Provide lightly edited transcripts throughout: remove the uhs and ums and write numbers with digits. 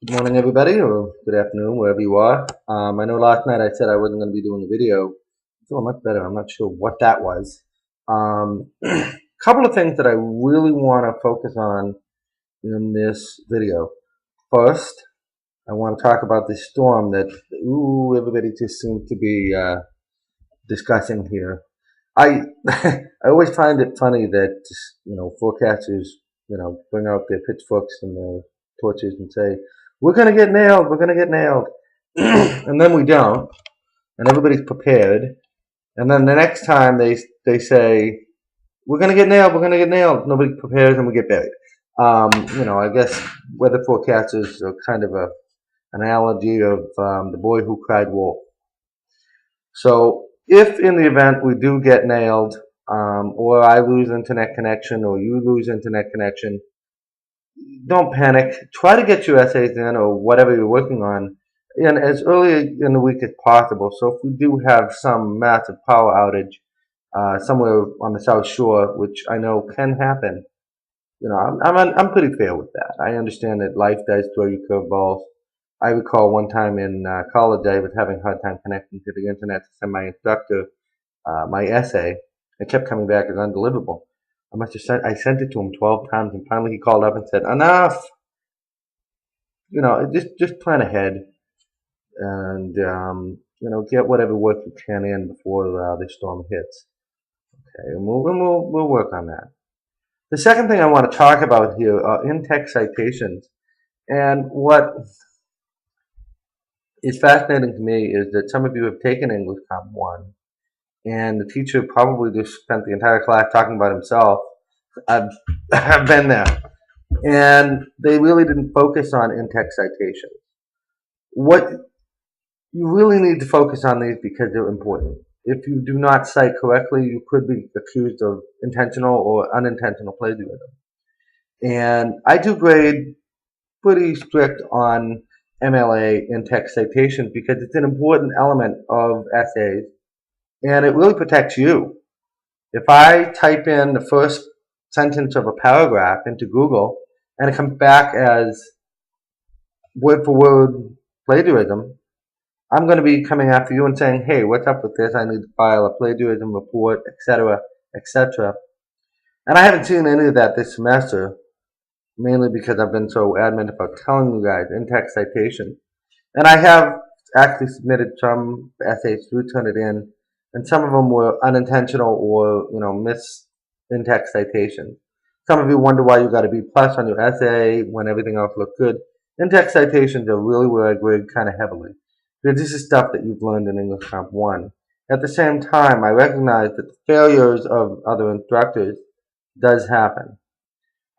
Good morning, everybody, or good afternoon, wherever you are. I know last night I said I wasn't going to be doing a video. I feel much better. I'm not sure what that was. Couple of things that I really want to focus on in this video. First, I want to talk about this storm that everybody just seems to be discussing here. I I always find it funny that forecasters bring out their pitchforks and their torches and say we're gonna get nailed, we're gonna get nailed, and then we don't, and everybody's prepared, and then the next time they say we're gonna get nailed, we're gonna get nailed, nobody prepares and we get buried. I guess weather forecasters are kind of an analogy of the boy who cried wolf. So if in the event we do get nailed, or I lose internet connection, or you lose internet connection, don't panic. Try to get your essays in, or whatever you're working on, in as early in the week as possible. So if we do have some massive power outage somewhere on the South Shore, which I know can happen, I'm pretty fair with that. I understand that life does throw you curveballs. I recall one time in college I was having a hard time connecting to the internet to send my instructor my essay. It kept coming back as undeliverable. I sent it to him 12 times, and finally he called up and said, "Enough! Just plan ahead and get whatever work you can in before the storm hits." Okay, and we'll work on that. The second thing I want to talk about here are in-text citations, and what is fascinating to me is that some of you have taken English Comp 1, and the teacher probably just spent the entire class talking about himself. I've been there. And they really didn't focus on in-text citations. What you really need to focus on these because they're important. If you do not cite correctly, you could be accused of intentional or unintentional plagiarism. And I do grade pretty strict on MLA in-text citations because it's an important element of essays, and it really protects you. If I type in the first sentence of a paragraph into Google and it comes back as word for word plagiarism, I'm going to be coming after you and saying, "Hey, what's up with this? I need to file a plagiarism report, etc., etc." And I haven't seen any of that this semester, mainly because I've been so adamant about telling you guys in-text citation. And I have actually submitted some essays through Turnitin, and some of them were unintentional or miss in-text citations. Some of you wonder why you got a B plus on your essay when everything else looked good. In-text citations are really where I grade kind of heavily, because this is stuff that you've learned in English Comp 1. At the same time, I recognize that the failures of other instructors does happen.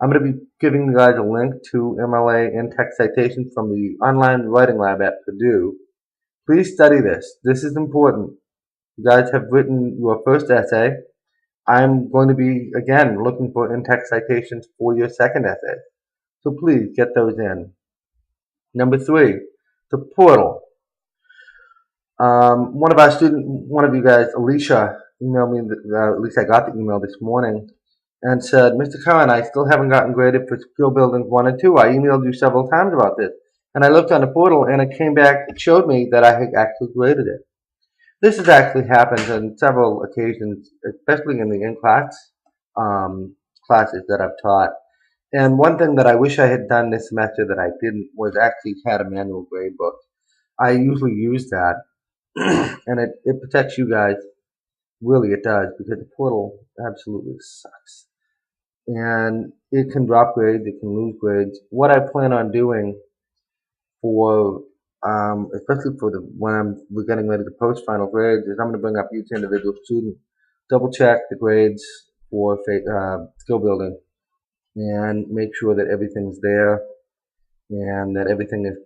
I'm going to be giving you guys a link to MLA in-text citations from the online writing lab at Purdue. Please study this. This is important. You guys have written your first essay. I'm going to be, again, looking for in-text citations for your second essay. So please get those in. Number 3, the portal. One of you guys, Alicia, emailed me, at least I got the email this morning, and said, "Mr. Curran, I still haven't gotten graded for skill building 1 and 2. I emailed you several times about this." And I looked on the portal and it came back, it showed me that I had actually graded it. This has actually happened on several occasions, especially in the in-class classes that I've taught. And one thing that I wish I had done this semester that I didn't was actually had a manual grade book. I usually use that, and it protects you guys. Really, it does, because the portal absolutely sucks. And it can drop grades, it can lose grades. What I plan on doing for, especially for when we're getting ready to post final grades, is I'm going to bring up each individual student, double check the grades for skill building, and make sure that everything's there and that everything is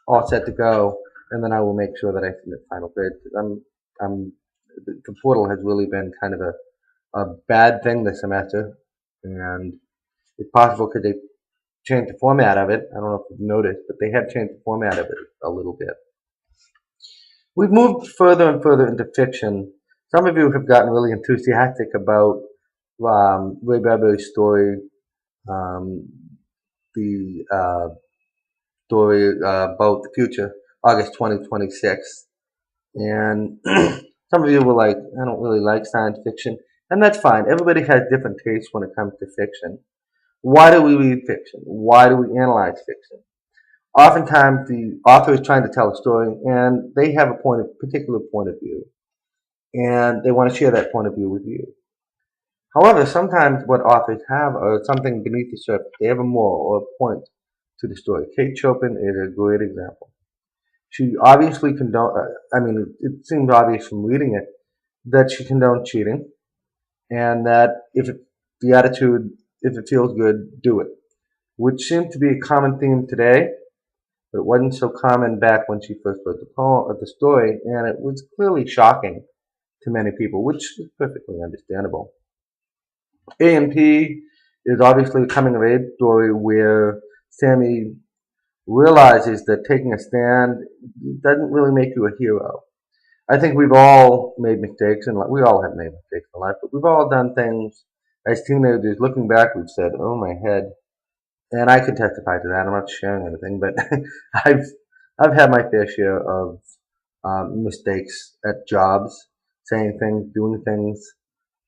all set to go. And then I will make sure that I submit final grades. The portal has really been kind of a bad thing this semester, and it's possible because they changed the format of it. I don't know if you've noticed, but they have changed the format of it a little bit. We've moved further and further into fiction. Some of you have gotten really enthusiastic about Ray Bradbury's story, the story about the future, August 2026. And some of you were like, I don't really like science fiction. And that's fine. Everybody has different tastes when it comes to fiction. Why do we read fiction? Why do we analyze fiction? Oftentimes, the author is trying to tell a story, and they have a particular point of view, and they want to share that point of view with you. However, sometimes what authors have are something beneath the surface. They have a moral or a point to the story. Kate Chopin is a great example. She obviously it seems obvious from reading it that she condones cheating, and that the attitude, if it feels good, do it, which seems to be a common theme today, but it wasn't so common back when she first wrote the story, and it was clearly shocking to many people, which is perfectly understandable. A&P is obviously a coming of age story where Sammy realizes that taking a stand doesn't really make you a hero. I think we've all made mistakes, and we all have made mistakes in life, but we've all done things as teenagers. Looking back, we've said, "Oh my head," and I can testify to that. I'm not sharing anything, but I've I've had my fair share of mistakes at jobs, saying things, doing things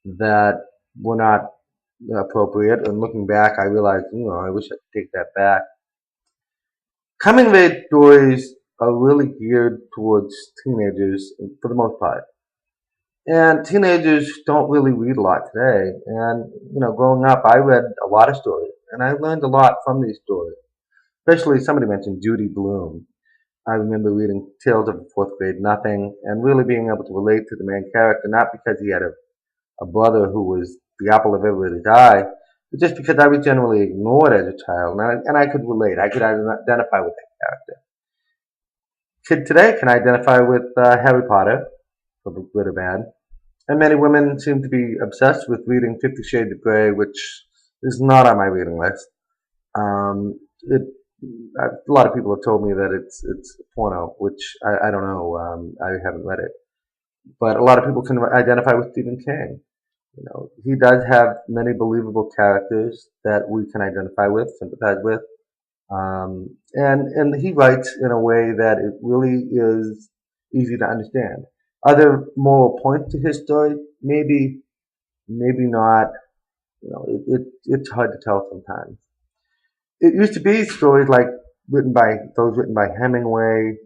that were not appropriate. And looking back, I realized, I wish I could take that back. Coming of age stories are really geared towards teenagers for the most part. And teenagers don't really read a lot today. And, growing up, I read a lot of stories. And I learned a lot from these stories. Especially somebody mentioned Judy Blume. I remember reading Tales of a Fourth Grade Nothing and really being able to relate to the main character, not because he had a brother who was the apple of everybody's eye, but just because I was generally ignored as a child. And I could relate. I could identify with that character. Kid today can identify with Harry Potter, for good or bad. And many women seem to be obsessed with reading 50 Shades of Grey, which is not on my reading list. It a lot of people have told me that it's porno, which I don't know. I haven't read it, but a lot of people can identify with Stephen King. He does have many believable characters that we can identify with, sympathize with, and he writes in a way that it really is easy to understand. Are there moral points to his story? Maybe, maybe not. It's hard to tell sometimes. It used to be stories like written by Hemingway,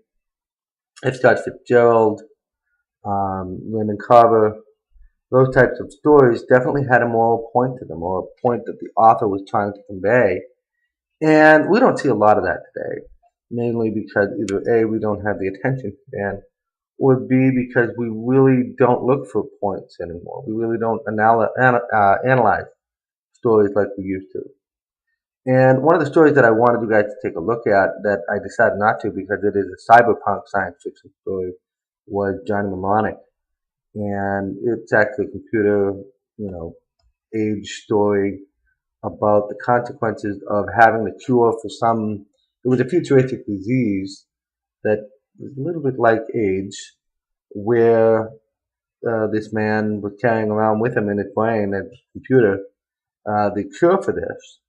F. Scott Fitzgerald, Raymond Carver. Those types of stories definitely had a moral point to them, or a point that the author was trying to convey. And we don't see a lot of that today, mainly because either A, we don't have the attention span, or B, because we really don't look for points anymore. We really don't analyze stories like we used to. And one of the stories that I wanted you guys to take a look at that I decided not to because it is a cyberpunk science fiction story was Johnny Mnemonic. And it's actually a computer, age story about the consequences of having the cure for it was a futuristic disease that was a little bit like AIDS, where this man was carrying around with him in his brain, a computer, the cure for this.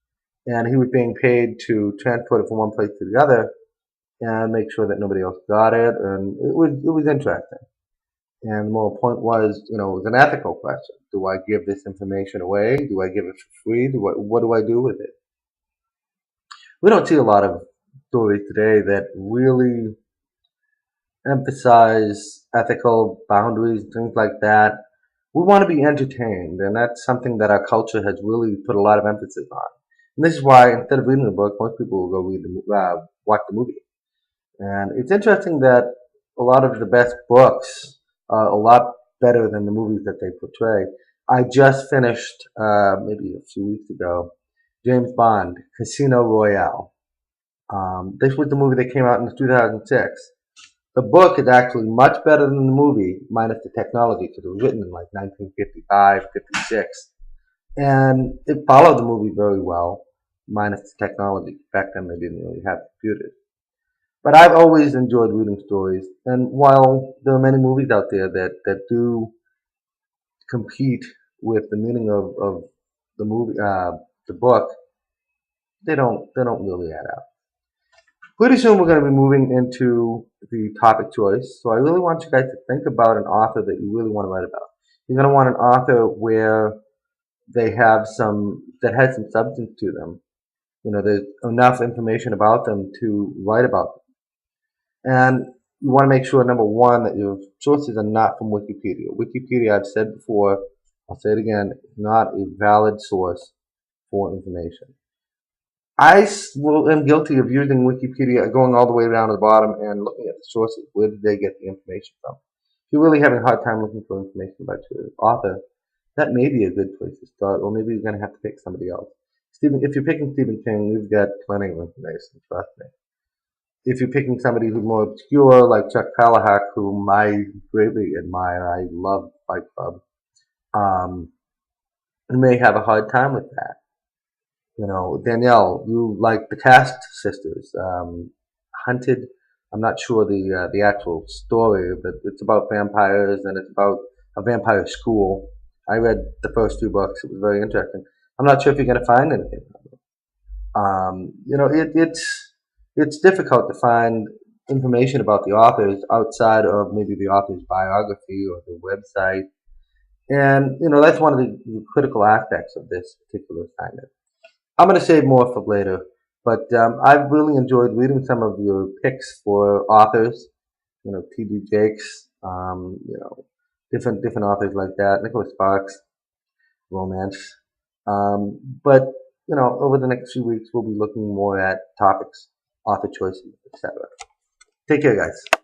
And he was being paid to transport it from one place to the other and make sure that nobody else got it. And it was interesting. And the moral point was, it was an ethical question. Do I give this information away? Do I give it for free? What do I do with it? We don't see a lot of stories today that really emphasize ethical boundaries, things like that. We want to be entertained, and that's something that our culture has really put a lot of emphasis on. And this is why instead of reading the book, most people will go watch the movie. And it's interesting that a lot of the best books are a lot better than the movies that they portray. I just finished, maybe a few weeks ago, James Bond, Casino Royale. This was the movie that came out in 2006. The book is actually much better than the movie, minus the technology, because it was written in like 1955, 56. And it followed the movie very well, minus the technology. Back then they didn't really have computers. But I've always enjoyed reading stories, and while there are many movies out there that do compete with the meaning of the movie, the book, they don't really add up. Pretty soon we're going to be moving into the topic choice. So I really want you guys to think about an author that you really want to write about. You're going to want an author where they have that has some substance to them. There's enough information about them to write about them. And you want to make sure, number one, that your sources are not from Wikipedia. Wikipedia, I've said before, I'll say it again, is not a valid source for information. Am guilty of using Wikipedia, going all the way down to the bottom and looking at the sources. Where did they get the information from? If you're really having a hard time looking for information about your author, that may be a good place to start, or maybe you're going to have to pick somebody else. If you're picking Stephen King, you've got plenty of information, trust me. If you're picking somebody who's more obscure, like Chuck Palahniuk, whom I greatly admire, I love Fight Club, you may have a hard time with that. Danielle, you like the Cast Sisters, Hunted. I'm not sure the actual story, but it's about vampires and it's about a vampire school. I read the first two books; it was very interesting. I'm not sure if you're going to find anything. It's difficult to find information about the authors outside of maybe the author's biography or the website, and that's one of the critical aspects of this particular assignment. I'm going to save more for later, but I've really enjoyed reading some of your picks for authors. T.D. Jakes, different authors like that. Nicholas Sparks, romance. But over the next few weeks, we'll be looking more at topics, author choices, etc. Take care, guys.